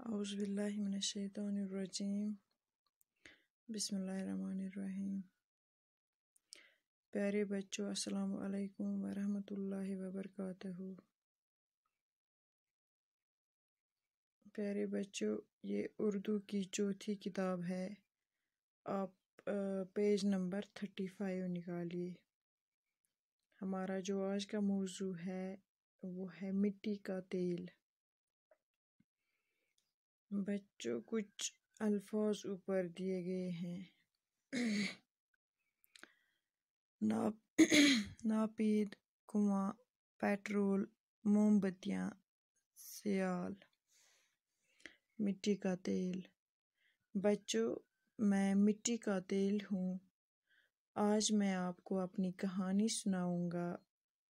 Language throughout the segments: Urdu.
اعوذ باللہ من الشیطان الرجیم بسم اللہ الرحمن الرحیم۔ پیارے بچوں، السلام علیکم ورحمۃ اللہ وبرکاتہ۔ پیارے بچوں، یہ اردو کی چوتھی کتاب ہے۔ آپ پیج نمبر 35 نکالیے۔ ہمارا جو آج کا موضوع ہے وہ ہے مٹی کا تیل۔ بچوں، کچھ الفاظ اوپر دیے گئے ہیں۔ ناپید، کنواں، پیٹرول، موم بتیاں، سیال، مٹی کا تیل۔ بچوں، میں مٹی کا تیل ہوں۔ آج میں آپ کو اپنی کہانی سناؤں گا،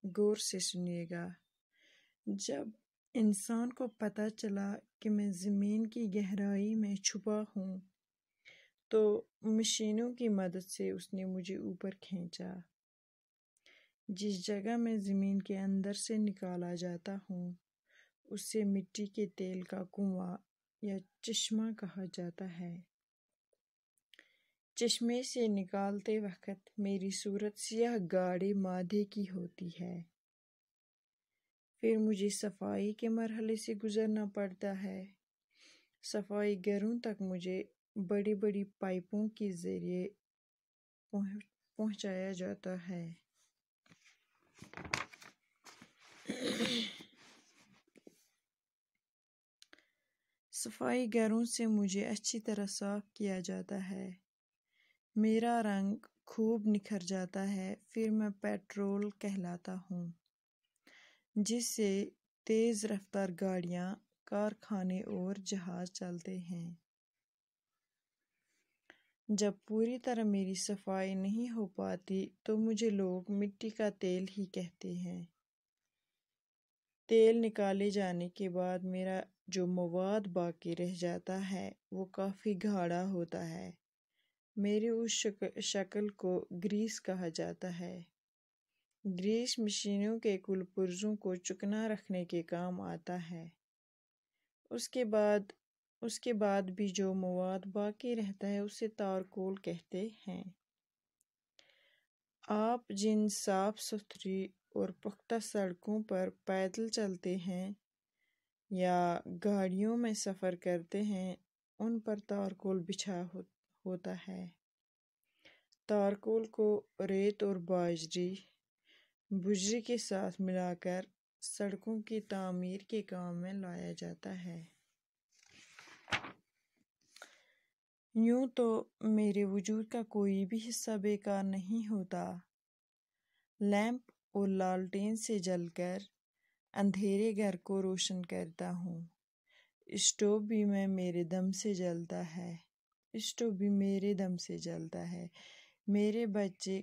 غور سے سنیے گا۔ جب انسان کو پتہ چلا کہ میں زمین کی گہرائی میں چھپا ہوں تو مشینوں کی مدد سے اس نے مجھے اوپر کھینچا۔ جس جگہ میں زمین کے اندر سے نکالا جاتا ہوں اسے مٹی کے تیل کا کنواں یا چشمہ کہا جاتا ہے۔ چشمے سے نکالتے وقت میری صورت سیاہ گاڑے مادے کی ہوتی ہے۔ پھر مجھے صفائی کے مرحلے سے گزرنا پڑتا ہے۔ صفائی گروں تک مجھے بڑی بڑی پائپوں کے ذریعے پہنچایا جاتا ہے۔ صفائی گروں سے مجھے اچھی طرح صاف کیا جاتا ہے۔ میرا رنگ خوب نکھر جاتا ہے۔ پھر میں پیٹرول کہلاتا ہوں، جس سے تیز رفتار گاڑیاں، کارخانے اور جہاز چلتے ہیں۔ جب پوری طرح میری صفائی نہیں ہو پاتی تو مجھے لوگ مٹی کا تیل ہی کہتے ہیں۔ تیل نکالے جانے کے بعد میرا جو مواد باقی رہ جاتا ہے وہ کافی گاڑھا ہوتا ہے۔ میری اس شکل کو گریس کہا جاتا ہے۔ گریس مشینوں کے کل پرزوں کو چکنا رکھنے کے کام آتا ہے۔ اس کے بعد بھی جو مواد باقی رہتا ہے اسے تارکول کہتے ہیں۔ آپ جن صاف ستھری اور پختہ سڑکوں پر پیدل چلتے ہیں یا گاڑیوں میں سفر کرتے ہیں ان پر تارکول بچھا ہوتا ہے۔ تارکول کو ریت اور بجری کے ساتھ ملا کر سڑکوں کی تعمیر کے کام میں لایا جاتا ہے۔ یوں تو میرے وجود کا کوئی بھی حصہ بیکار نہیں ہوتا۔ لیمپ اور لالٹین سے جل کر اندھیرے گھر کو روشن کرتا ہوں۔ اسٹوو بھی میرے دم سے جلتا ہے۔ میرے بچے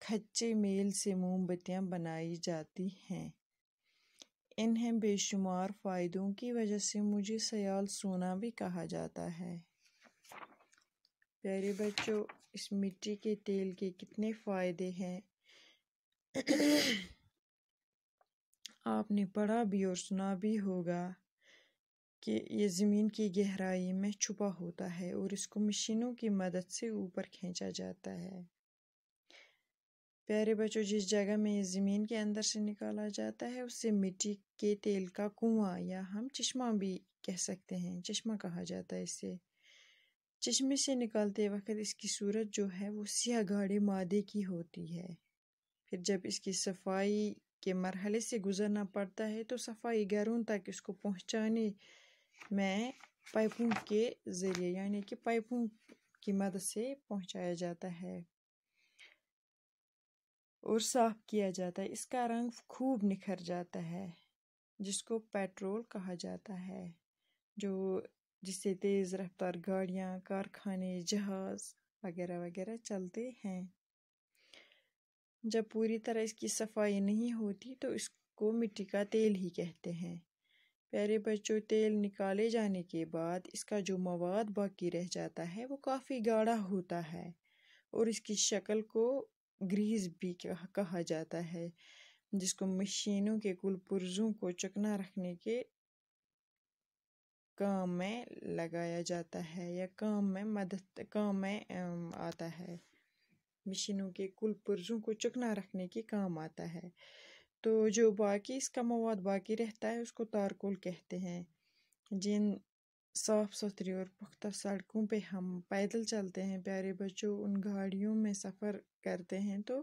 کچے میل سے موم بتیاں بنائی جاتی ہیں۔ انہیں بے شمار فائدوں کی وجہ سے مجھے سیال سونا بھی کہا جاتا ہے۔ پیارے بچوں، اس مٹی کے تیل کے کتنے فائدے ہیں آپ نے پڑھا بھی اور سنا بھی ہوگا کہ یہ زمین کی گہرائی میں چھپا ہوتا ہے اور اس کو مشینوں کی مدد سے اوپر کھینچا جاتا ہے۔ پیارے بچوں، جس جگہ میں یہ زمین کے اندر سے نکالا جاتا ہے اسے مٹی کے تیل کا کنواں یا ہم چشمہ بھی کہہ سکتے ہیں، چشمہ کہا جاتا ہے اسے۔ چشمے سے نکالتے وقت اس کی صورت جو ہے وہ سیاہ گاڑے مادے کی ہوتی ہے۔ پھر جب اس کی صفائی کے مرحلے سے گزرنا پڑتا ہے تو صفائی گروں تک اس کو پہنچانے میں پائپوں کے ذریعے یعنی کہ پائپوں کی مدد سے پہنچایا جاتا ہے اور صاف کیا جاتا ہے۔ اس کا رنگ خوب نکھر جاتا ہے جس کو پیٹرول کہا جاتا ہے، جس سے تیز رفتار گاڑیاں، کارخانے، جہاز وغیرہ وغیرہ چلتے ہیں۔ جب پوری طرح اس کی صفائی نہیں ہوتی تو اس کو مٹی کا تیل ہی کہتے ہیں۔ پیارے بچوں، تیل نکالے جانے کے بعد اس کا جو مواد باقی رہ جاتا ہے وہ کافی گاڑھا ہوتا ہے اور اس کی شکل کو گریس بھی کہا جاتا ہے، جس کو مشینوں کے کل پرزوں کو چکنا رکھنے کے کام میں لگایا جاتا ہے یا کام میں آتا ہے، مشینوں کے کل پرزوں کو چکنا رکھنے کے کام آتا ہے۔ تو جو باقی اس کا مواد باقی رہتا ہے اس کو تارکول کہتے ہیں۔ جن صاف ستھری اور پختہ سڑکوں پہ ہم پیدل چلتے ہیں پیارے بچوں، ان گاڑیوں میں سفر کرتے ہیں تو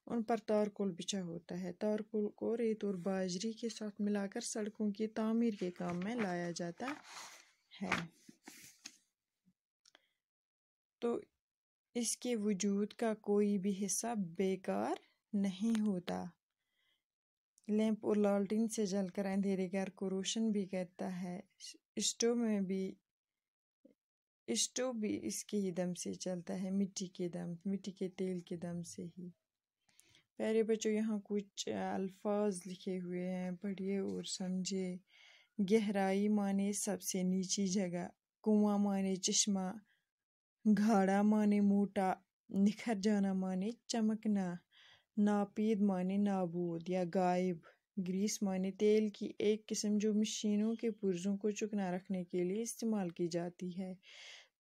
ان پر تارکول بچھا ہوتا ہے۔ تارکول کو ریت اور باجری کے ساتھ ملا کر سڑکوں کی تعمیر کے کام میں لایا جاتا ہے۔ تو اس کے وجود کا کوئی بھی حصہ بیکار نہیں ہوتا۔ لیمپ اور لالٹین سے جل کر اندھیرے گھر کو روشن بھی کرتا ہے۔ اسٹو بھی اس کے ہی دم سے چلتا ہے، مٹی کے تیل کے دم سے ہی۔ پیارے بچوں، یہاں کچھ الفاظ لکھے ہوئے ہیں، پڑھیے اور سمجھے۔ گہرائی مانے سب سے نیچی جگہ، کنواں مانے چشمہ، گھاڑا مانے موٹا، نکھر جانا مانے چمکنا، ناپید مانے نابود یا غائب، گریس مانے تیل کی ایک قسم جو مشینوں کے پرزوں کو چکنا رکھنے کے لیے استعمال کی جاتی ہے۔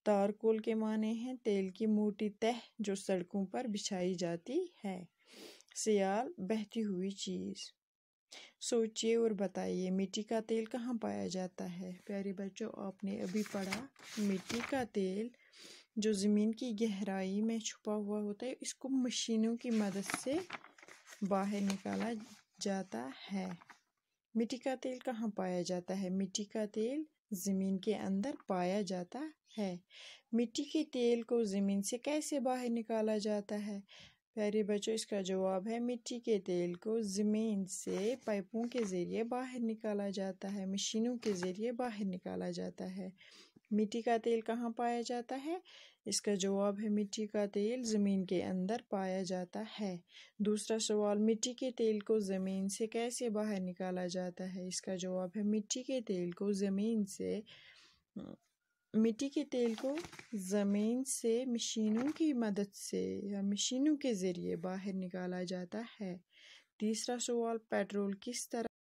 تارکول کے معنی ہیں تیل کی موٹی تہ جو سڑکوں پر بچھائی جاتی ہے۔ سیال، بہتی ہوئی چیز۔ سوچئے اور بتائیے، مٹی کا تیل کہاں پایا جاتا ہے؟ پیارے بچوں، آپ نے ابھی پڑھا مٹی کا تیل جو زمین کی گہرائی میں چھپا ہوا ہوتا ہے، اس کو مشینوں کی مدد سے باہر نکالا جاتا ہے۔ مٹی کا تیل کہاں پایا جاتا ہے؟ مٹی کا تیل زمین کے اندر پایا جاتا ہے۔ مٹی کے تیل کو زمین سے کیسے باہر نکالا جاتا ہے؟ پیارے بچوں، اس کا جواب ہے مٹی کے تیل کو زمین سے پائپوں کے ذریعے باہر نکالا جاتا ہے، مشینوں کے ذریعے باہر نکالا جاتا ہے۔ مٹی کا تیل کہاں پایا جاتا ہے؟ اس کا جواب ہے مٹی کا تیل زمین کے اندر پایا جاتا ہے۔ دوسرا سوال، مٹی کے تیل کو زمین سے کیسے باہر نکالا جاتا ہے؟ اس کا جواب ہے مٹی کے تیل کو زمین سے مشینوں کی مدد سے یا مشینوں کے ذریعے باہر نکالا جاتا ہے۔ تیسرا سوال، پیٹرول کس طرح